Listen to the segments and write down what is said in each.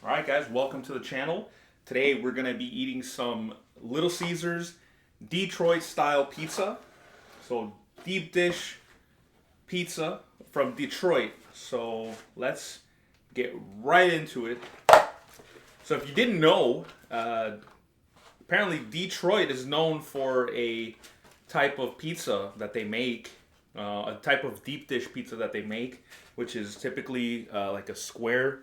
Alright guys, welcome to the channel. Today we're going to be eating some Little Caesars Detroit style pizza. So deep dish pizza from Detroit. So let's get right into it. So if you didn't know, apparently Detroit is known for a type of pizza that they make, a type of deep dish pizza that they make, which is typically like a square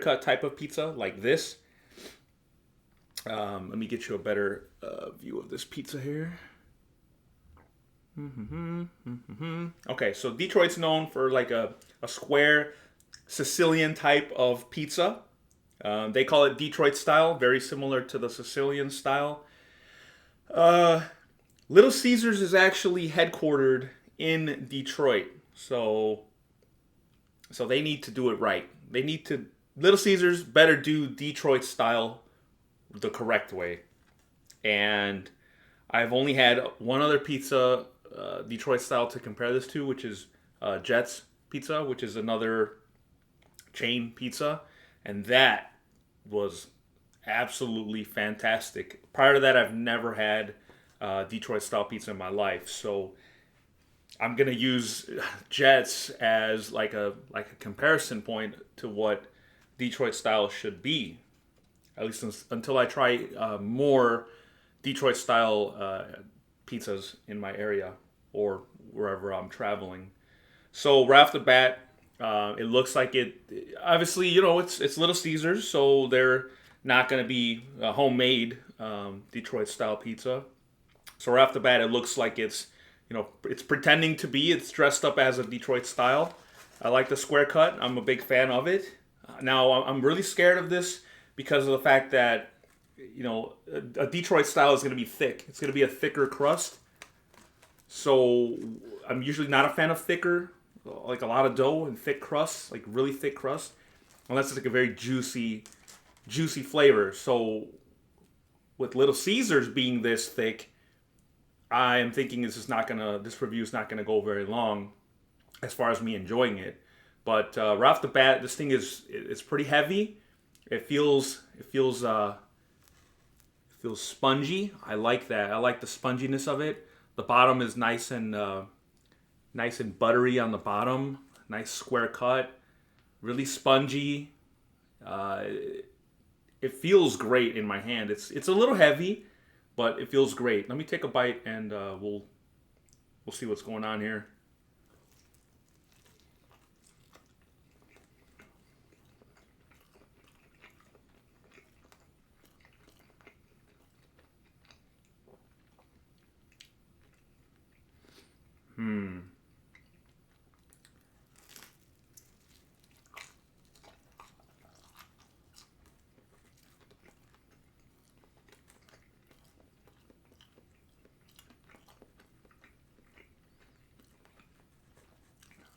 cut type of pizza like this. Let me get you a better view of this pizza here. Okay, so Detroit's known for like a square Sicilian type of pizza. They call it Detroit style, very similar to the Sicilian style. Little Caesars is actually headquartered in Detroit, so they need to do it right. Little Caesars better do Detroit style the correct way. And I've only had one other pizza, Detroit style, to compare this to, which is Jet's Pizza, which is another chain pizza, and that was absolutely fantastic. Prior to that, I've never had Detroit style pizza in my life, so I'm gonna use Jets as like a comparison point to what Detroit style should be, at least until I try more Detroit style pizzas in my area or wherever I'm traveling. So right off the bat, it looks like it. Obviously, it's Little Caesars, so they're not going to be a homemade Detroit style pizza. So right off the bat, it looks like it's pretending to be. It's dressed up as a Detroit style. I like the square cut. I'm a big fan of it. Now I'm really scared of this because of the fact that a Detroit style is going to be thick. It's going to be a thicker crust. So I'm usually not a fan of thicker, like a lot of dough and thick crust, like really thick crust, unless it's like a very juicy flavor. So with Little Caesars being this thick, I am thinking this review is not gonna go very long as far as me enjoying it. But right off the bat, this thing it's pretty heavy. It feels spongy. I like that. I like the sponginess of it. The bottom is nice and buttery on the bottom. Nice square cut. Really spongy. It feels great in my hand. It's a little heavy, but it feels great. Let me take a bite and we'll see what's going on here.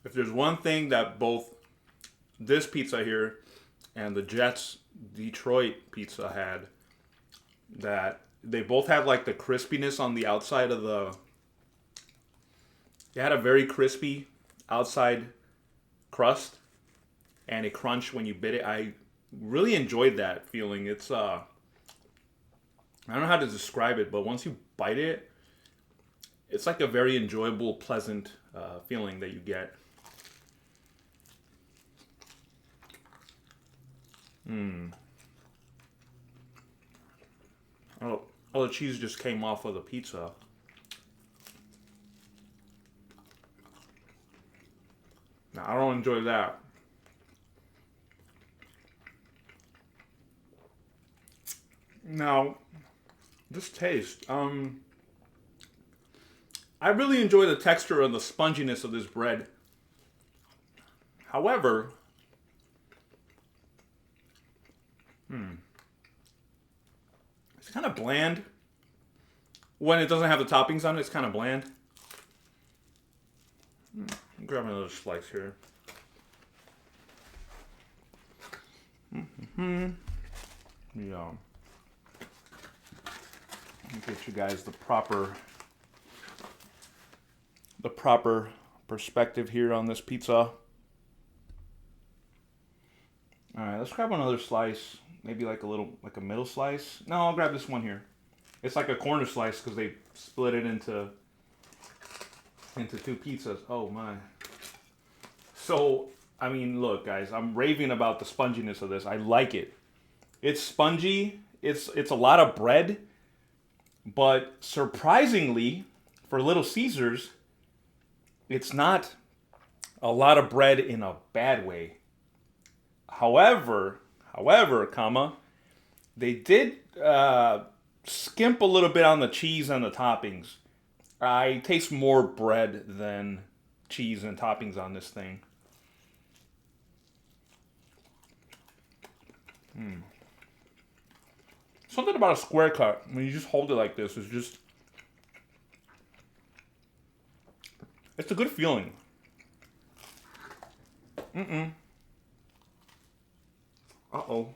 If there's one thing that both this pizza here and the Jets Detroit pizza had, that they both had like the crispiness on the outside of the. They had a very crispy outside crust and a crunch when you bit it. I really enjoyed that feeling. I don't know how to describe it, but once you bite it, it's like a very enjoyable, pleasant feeling that you get. Oh, the cheese just came off of the pizza. Now, I don't enjoy that. Now, this taste. I really enjoy the texture and the sponginess of this bread. However, it's kind of bland. When it doesn't have the toppings on it, it's kind of bland. Grab another slice here. Yeah. Get you guys the proper perspective here on this pizza. All right, let's grab another slice. Maybe like like a middle slice. No, I'll grab this one here. It's like a corner slice because they split it into two pizzas. Oh my. So, I mean, look, guys, I'm raving about the sponginess of this. I like it. It's spongy. It's a lot of bread, but surprisingly, for Little Caesars, it's not a lot of bread in a bad way. However, comma, they did skimp a little bit on the cheese and the toppings. I taste more bread than cheese and toppings on this thing. Something about a square cut when you just hold it like this is just, it's a good feeling. Uh-oh.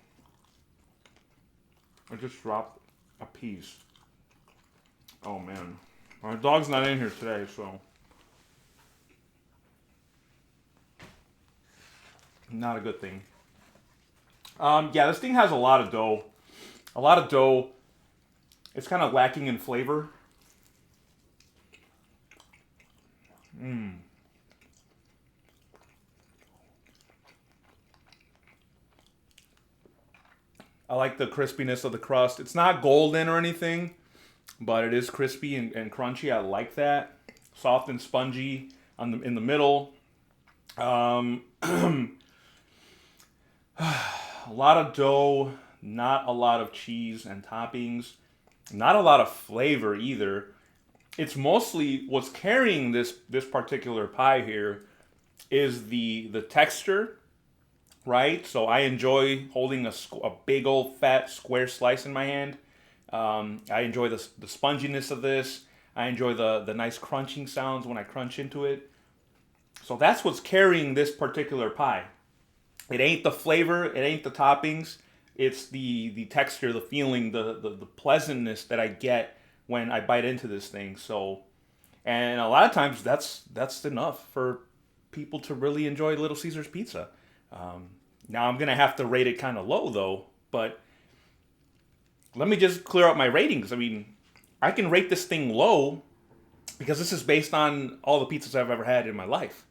I just dropped a piece. Oh man. My dog's not in here today, so not a good thing. Yeah, this thing has a lot of dough. A lot of dough. It's kind of lacking in flavor. I like the crispiness of the crust. It's not golden or anything, but it is crispy and crunchy. I like that. Soft and spongy in the middle. A lot of dough, not a lot of cheese and toppings, not a lot of flavor either. It's mostly what's carrying this particular pie here is the texture, right? So I enjoy holding a big old fat square slice in my hand. I enjoy the sponginess of this. I enjoy the nice crunching sounds when I crunch into it. So that's what's carrying this particular pie. It ain't the flavor, it ain't the toppings. It's the texture, the feeling, the pleasantness that I get when I bite into this thing. So, and a lot of times that's enough for people to really enjoy Little Caesars pizza. Now I'm gonna have to rate it kind of low though, but let me just clear up my ratings. I mean, I can rate this thing low because this is based on all the pizzas I've ever had in my life,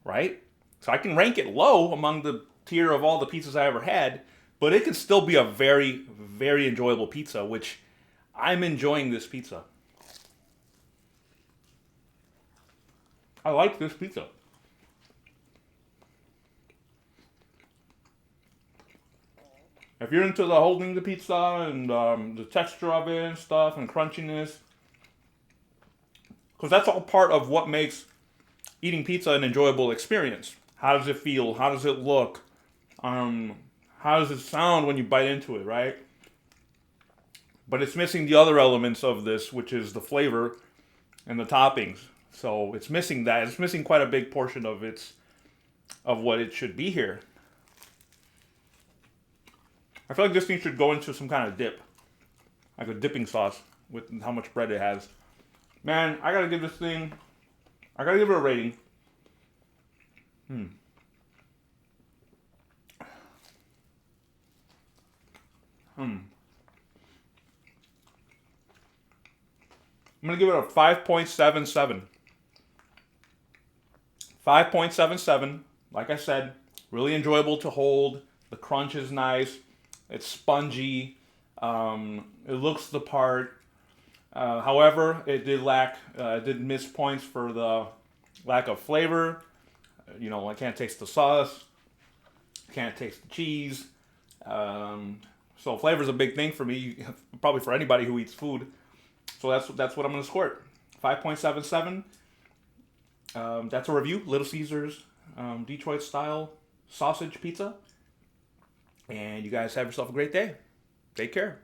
right? So I can rank it low among the tier of all the pizzas I ever had, but it can still be a very, very enjoyable pizza, which I'm enjoying this pizza. I like this pizza. If you're into the holding the pizza and the texture of it and stuff and crunchiness, because that's all part of what makes eating pizza an enjoyable experience. How does it feel? How does it look? How does it sound when you bite into it, right? But it's missing the other elements of this, which is the flavor and the toppings. So it's missing that. It's missing quite a big portion of what it should be here. I feel like this thing should go into some kind of dip, like a dipping sauce with how much bread it has. Man, I gotta give this thing, I gotta give it a rating. I'm gonna give it a 5.77. 5.77. Like I said, really enjoyable to hold. The crunch is nice. It's spongy. It looks the part. However, it did miss points for the lack of flavor. You know, I can't taste the sauce. Can't taste the cheese. So flavor is a big thing for me, probably for anybody who eats food. So that's what I'm going to score it. 5.77. That's a review. Little Caesars Detroit style sausage pizza. And you guys have yourself a great day. Take care.